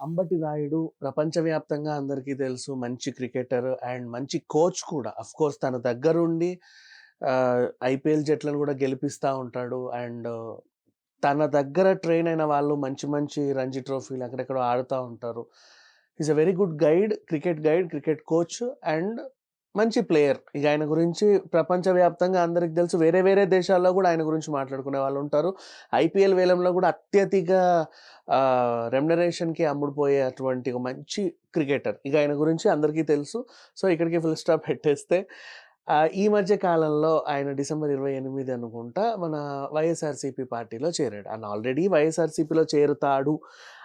అంబటి రాయుడు ప్రపంచవ్యాప్తంగా అందరికీ తెలుసు. మంచి క్రికెటర్ అండ్ మంచి కోచ్ కూడా. ఆఫ్‌కోర్స్ తన దగ్గరుండి ఐపీఎల్ జట్లను గూడా గెలిపిస్తా ఉంటాడు. అండ్ తన దగ్గర ట్రైన్ అయిన వాళ్ళు మంచి మంచి రంజీ ట్రోఫీలు ఎక్కడెక్కడో ఆడుతా ఉంటారు. Is a very good guide, cricket coach and మంచి ప్లేయర్. ఇక ఆయన గురించి ప్రపంచవ్యాప్తంగా అందరికి తెలుసు. వేరే వేరే దేశాల్లో గూడా ఆయన గురించి మాట్లాడుకునే వాళ్ళుంటారు. ఐపీఎల్ వేలంలో గూడా అత్యధిక రెమ్యునరేషన్‌కి అమ్ముడుపోయే అటువంటి ఒక మంచి క్రికెటర్. ఇక ఆయన గురించి అందరికీ తెలుసు. సో, ఇక్కడికి ఫుల్ స్టాప్ పెట్టేస్తే ఈ మధ్య కాలంలో ఆయన డిసెంబర్ 28 అనుకుంటా మన వైఎస్ఆర్‌సీపీ పార్టీలో చేరాడు. ఆయన ఆల్రెడీ వైఎస్ఆర్‌సీపీలో చేరుతాడు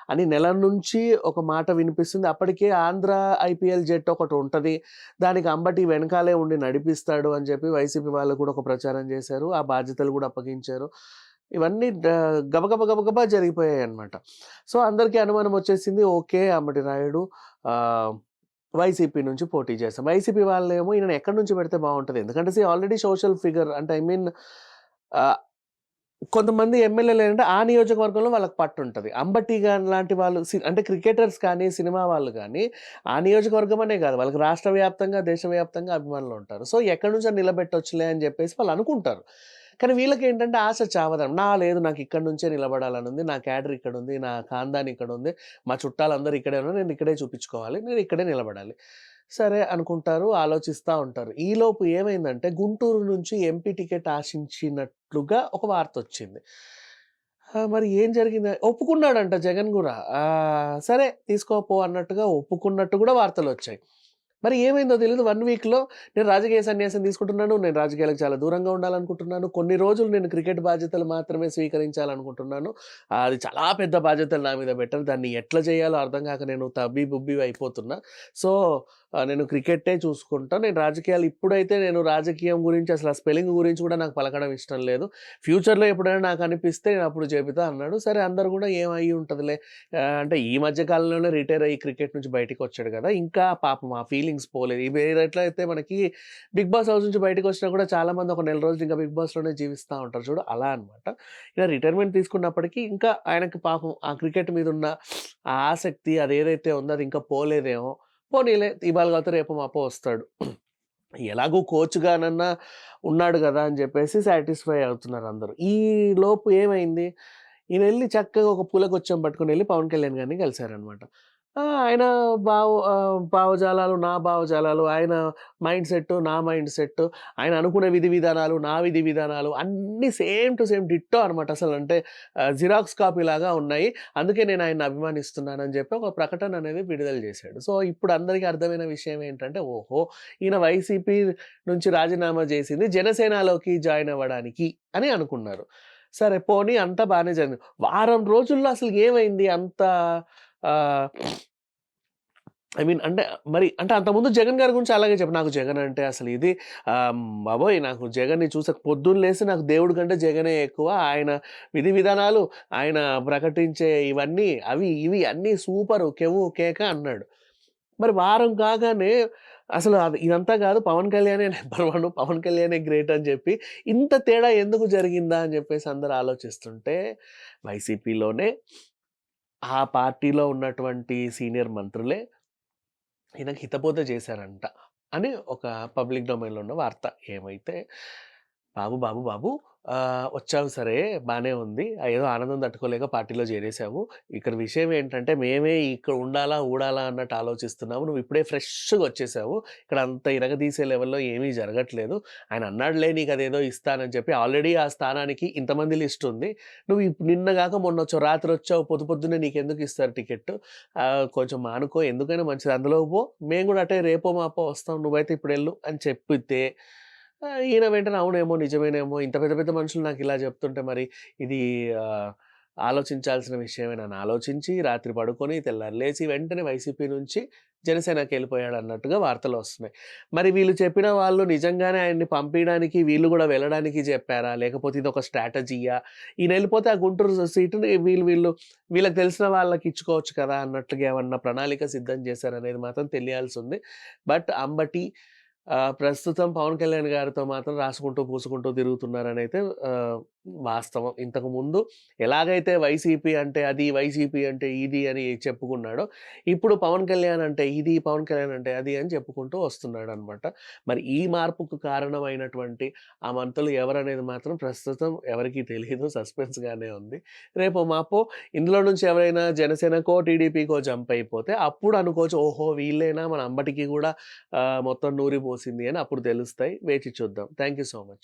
అని నెల నుంచి ఒక మాట వినిపిస్తుంది. అప్పటికే ఆంధ్ర ఐపీఎల్ జట్టు ఒకటుంటది. దానికి అంబటి వెనకాలే ఉండి నడిపిస్తాడు అని చెప్పి వైసీపీ వాళ్ళు కూడా ఒక ప్రచారం చేశారు. ఆ బాధ్యతలు కూడా అప్పగించారు. ఇవన్నీ గబగబా జరిగిపోయాయన్నమాట. సో, అందరికీ అనుమానం వచ్చేసింది. ఓకే. అంబటి రాయుడు ఆహ్, వైసీపీ నుంచి పోటీ చేస్తాం. వైసీపీ వాళ్ళేమో ఈయనని ఎక్కడి నుంచి పెడితే బావుంటది. ఎందుకంటే ఆల్రెడీ సోషల్ ఫిగర్ అంటే ఐ మీన్ ఆహ్, కొంతమంది ఎమ్మెల్యేలేంటంటే ఆ నియోజకవర్గంలో వాళ్ళకి పట్టుంటది. అంబటి గాని లాంటి వాళ్ళు అంటే క్రికెటర్స్ కానీ, సినిమా వాళ్ళు గానీ, ఆ నియోజకవర్గం అనే కాదు. వాళ్ళకి రాష్ట్ర వ్యాప్తంగా, దేశవ్యాప్తంగా అభిమానులుంటారు. సో, ఎక్కడి నుంచో నిలబెట్టొచ్చులే అని చెప్పేసి వాళ్ళనుకుంటారు. కానీ వీళ్ళకేంటంటే ఆశ చావదనం. లేదు నాకిక్కడి నుంచే నిలబడాలనుంది. నా క్యాడర్ ఇక్కడుంది. నా ఖాందాన్ ఇక్కడుంది. మా చుట్టాలందరూ ఇక్కడే ఉన్నారు. నేను ఇక్కడే చూపించుకోవాలి. నేను ఇక్కడే నిలబడాలి. సరే అనుకుంటారు. ఆలోచిస్తా ఉంటారు. ఈలోపు ఏమైందంటే గుంటూరు నుంచి ఎంపీ టికెట్ ఆశించినట్లుగా ఒక వార్తొచ్చింది. మరి ఏం జరిగింది? ఒప్పుకున్నాడంట జగన్ గూడా. సరే తీసుకో పో అన్నట్టుగా ఒప్పుకున్నట్టు గూడా వార్తలొచ్చాయి. మరి ఏమైందో తెలీదు. 1 వీక్‌లో నేను రాజకీయ సన్యాసం తీసుకుంటున్నాను. నేను రాజకీయాలకు చాలా దూరంగా ఉండాలనుకుంటున్నాను. కొన్ని రోజులు నేను క్రికెట్ బాధ్యతలు మాత్రమే స్వీకరించాలనుకుంటున్నాను. అది చాలా పెద్ద బాధ్యతలు నా మీద పెట్టారు. దాన్ని ఎట్లా చేయాలో అర్థం కాక నేను తబ్బిబుబ్బి అయిపోతున్నా. సో, నేను క్రికెట్టే చూసుకుంటా. నేను రాజకీయం గురించి అసలు ఆ స్పెల్లింగ్ గురించి కూడా నాకు పలకడం ఇష్టం లేదు. ఫ్యూచర్‌లో ఎప్పుడైనా నాకు అనిపిస్తే నేను అప్పుడు చెబుతా అన్నాడు. సరే అందరూ కూడా ఏం అయ్యి ఉంటదిలే. అంటే ఈ మధ్య కాలంలోనే రిటైర్ అయ్యి క్రికెట్ నుంచి బయటికొచ్చాడు గదా! ఇంకా పాపం ఆ ఫీలింగ్స్ పోలేదు. వేరేట్లయితే మనకి 'బిగ్ బాస్' హౌస్ నుంచి బయటికొచ్చినా కూడా చాలామంది ఒక నెల రోజులు ఇంకా 'బిగ్ బాస్‌లోనే' జీవిస్తా ఉంటారు చూడు అలా అన్నమాట. ఇలా రిటైర్మెంట్ తీసుకున్నప్పటికీ ఇంకా ఆయనకి పాపం ఆ క్రికెట్ మీదున్న ఆ ఆసక్తి అదేదైతే ఉందో అది ఇంకా పోలేదేమో. పోనీలే ఇవాళ కాకపోతే రేపో మాపో వస్తాడు. ఎలాగో కోచ్‌గానన్నా ఉన్నాడు గదా! అని జెప్పేసి సాటిస్ఫై అవుతున్నారందరూ. ఈలోపు ఏమైంది? ఈయనెళ్లి చక్కగా ఒక పూలగుచ్చం పట్టుకొనెళ్లి పవన్ కళ్యాణ్ గారిని కలిసారనమాట. ఆయన భావజాలాలు, నా భావజాలాలు, ఆయన మైండ్ సెట్టు, నా మైండ్ సెట్టు, ఆయన అనుకునే విధి విధానాలు, నా విధి విధానాలు అన్నీ సేమ్ టు సేమ్ డిట్టో అనమాట. అసలంటే జిరాక్స్ కాపీలాగా ఉన్నాయి. అందుకే నేను ఆయన్ని అభిమానిస్తున్నానని చెప్పి ఒక ప్రకటన అనేది విడుదల చేశాడు. సో, ఇప్పుడు అందరికీ అర్థమైన విషయం ఏంటంటే, ఓహో! ఈయన వైసీపీ నుంచి రాజీనామా చేసింది జనసేనలోకి జాయిన్ అవ్వడానికి అని అనుకున్నారు. సరే పోనీ అంతా బానే జరిగింది. వారం రోజుల్లో అసలు ఏమైంది అంత ఆహ్, ఐ మీన్ అంటే అంటే అంతకుముందు జగన్ గారి గురించి అలాగే చెప్పాను. నాకు జగన్ అంటే అసలు ఇది బాబోయ్! నాకు జగన్‌ని చూసాక పొద్దున్న లేసి నాకు దేవుడి కంటే జగనే ఎక్కువ. ఆయన విధి విధానాలు, ఆయన ప్రకటించే ఇవన్నీ అవి ఇవి అన్నీ సూపరు. కెవ్వు కేక అన్నాడు. మరి వారం కాగానే అసలు ఇదంతా కాదు పవన్ కళ్యాణే నంబర్ 1 పవన్ కళ్యాణే గ్రేట్ అని చెప్పి ఇంత తేడా ఎందుకు జరిగిందా అని చెప్పేసి అందరూ ఆలోచిస్తుంటే వైసీపీలోనే ఆ పార్టీలో ఉన్నటువంటి సీనియర్ మంత్రులే ఈయనకి హితబోధ చేశారంట అని ఒక పబ్లిక్ డొమైన్‌లో ఉన్న వార్త. ఏమైతే బాబు వచ్చావు సరే బానే ఉంది. ఏదో ఆనందం తట్టుకోలేక పార్టీలో చేరేసావు. ఇక్కడ విషయం ఏంటంటే మేమే ఇక్కడ ఉండాలా, ఊడాలా అన్నట్టు ఆలోచిస్తున్నాము. నువ్వు ఇప్పుడే ఫ్రెష్‌గా వచ్చేసావు. ఇక్కడ అంత ఇరగదీసే లెవెల్‌లో ఏమీ జరగట్లేదు. ఆయన అన్నాడులే నీకదేదో ఇస్తానని చెప్పి ఆల్రెడీ ఆ స్థానానికి ఇంతమంది లిస్ట్ ఉంది. నువ్వు నిన్న గాక మొన్నొచ్చావు. రాత్రొచ్చావు. పొద్దున్నే నీకెందుకు ఇస్తారు టికెట్టు? కొంచెం మానుకో ఎందుకైనా మంచిది. అందులో పో. మేము గూడా అటే రేపో మాపో వస్తాం. నువ్వైతే ఇప్పుడెళ్ళు అని చెప్పితే ఈయన వెంటనే అవునేమో! నిజమేనేమో! ఇంత పెద్ద పెద్ద మనుషులు నాకిలా చెప్తుంటే మరి ఇది ఆహ్, ఆలోచించాల్సిన విషయమేనని ఆలోచించి రాత్రి పడుకొని తెల్లారి లేచి వెంటనే వైసీపీ నుంచి జనసేనకెళ్ళిపోయాడన్నట్టుగా వార్తలొస్తున్నాయి. మరి వీళ్ళు చెప్పిన వాళ్ళు నిజంగానే ఆయన్ని పంపియడానికి వీళ్ళు గూడా వెళ్ళడానికి చెప్పారా? లేకపోతే ఇదొక స్ట్రాటజీయా? ఈయనెళ్ళిపోతే ఆ గుంటూరు సీటుని వీళ్ళకి తెలిసిన వాళ్ళకి ఇచ్చుకోవచ్చు కదా! అన్నట్లుగా ఏమన్నా ప్రణాళిక సిద్ధం చేశారనేది మాత్రం తెలియాల్సుంది. బట్ అంబటి ప్రస్తుతం 'పవన్ కళ్యాణ్' గారితో మాత్రం రాసుకుంటూ, పూసుకుంటూ తిరుగుతున్నారనైతే ఆహ్, వాస్తవం. ఇంతకుముందు ఎలాగైతే వైసీపీ అంటే అది, వైసీపీ అంటే ఇది అని చెప్పుకున్నాడో, ఇప్పుడు 'పవన్ కళ్యాణ్' అంటే ఇది, 'పవన్ కళ్యాణ్' అంటే అది అని చెప్పుకుంటూ వస్తున్నాడనమాట. మరి ఈ మార్పుకు కారణమైనటువంటి ఆ మంతులు ఎవరనేది మాత్రం ప్రస్తుతం ఎవరికీ తెలీదు. సస్పెన్స్‌గానే ఉంది. రేపో మాపో ఇందులో నుంచి ఎవరైనా జనసేనకో, టీడీపీకో జంప్ అయిపోతే అప్పుడు అనుకోవచ్చు. ఓహో! వీళ్ళేనా మన అంబటికి గూడా మొత్తం నూరిపోసింది అని అప్పుడు తెలుస్తాయి. వేచి చూద్దాం. Thank you so much.